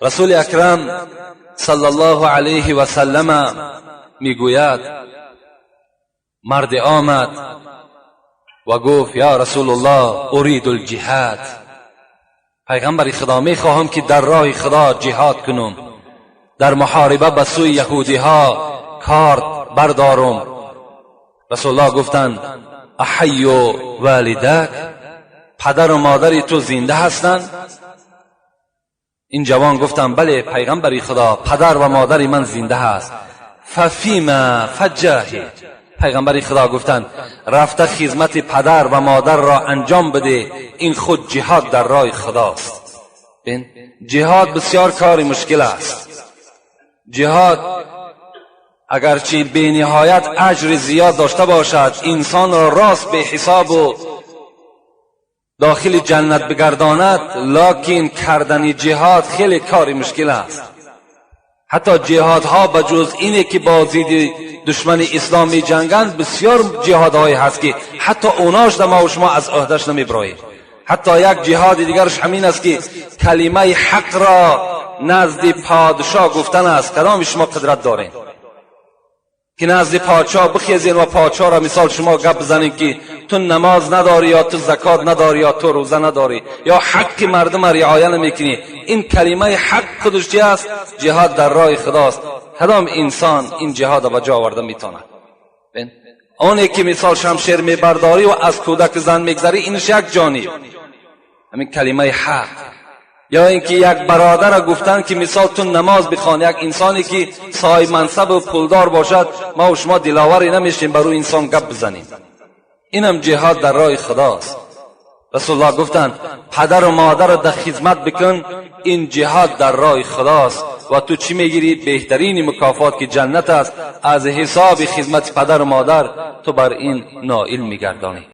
رسول اکرم صلی الله علیه و سلم میگوید مرد آمد و گفت یا رسول الله اريد الجهاد. پیغمبر خدا میخواهم که در راه خدا جهاد کنم، در محاربه به سوی یهودی ها کار بردارم. رسول الله گفتند احی والدک، پدر و مادر تو زنده هستند؟ این جوان گفتند بله پیغمبر خدا، پدر و مادر من زنده هست. ففیما فجاهد، پیغمبر خدا گفتند رفته خدمت پدر و مادر را انجام بده، این خود جهاد در راه خداست. جهاد بسیار کار مشکل است. جهاد اگرچه به نهایت اجر زیاد داشته باشد، انسان را راست به حساب و داخل جنت بگرداند، لکن کردن جهاد خیلی کار مشکل است. حتی جهادها بجز اینه که با ضد دشمن اسلام می جنگند، بسیار جهادهایی هست که حتی اوناش ما و شما از عهدش نمیبراییم. حتی یک جهاد دیگرش همین است که کلمه حق را نزد پادشاه گفتن است. کدام شما قدرت دارین که نزد پادشاه بخیزین و پادشاه را مثال شما گپ بزنین که تو نماز نداری یا تو زکات نداری یا تو روزه نداری یا حق مردم رعایت نمیکنی؟ این کلمه حق خودش چی است؟ جهاد در راه خداست. کدام انسان این جهاد به جا آورده میتونه؟ اونی که مثال شمشیر میبرداری و از کودک زن میگذری، اینش یک جانب همین کلمه حق. یا اینکه یک برادر را گفتن که مثال تو نماز بخوان، یک انسانی که صاحب منصب و پولدار باشد، ما و شما دلاوری نمیشیم بر اون انسان گپ بزنیم. اینم جهاد در راه خداست. رسول الله گفتند پدر و مادر را در خدمت بکن، این جهاد در راه خداست. و تو چی میگیری؟ بهترین مکافات که جنت است، از حساب خدمت پدر و مادر تو بر این نائل میگردانی.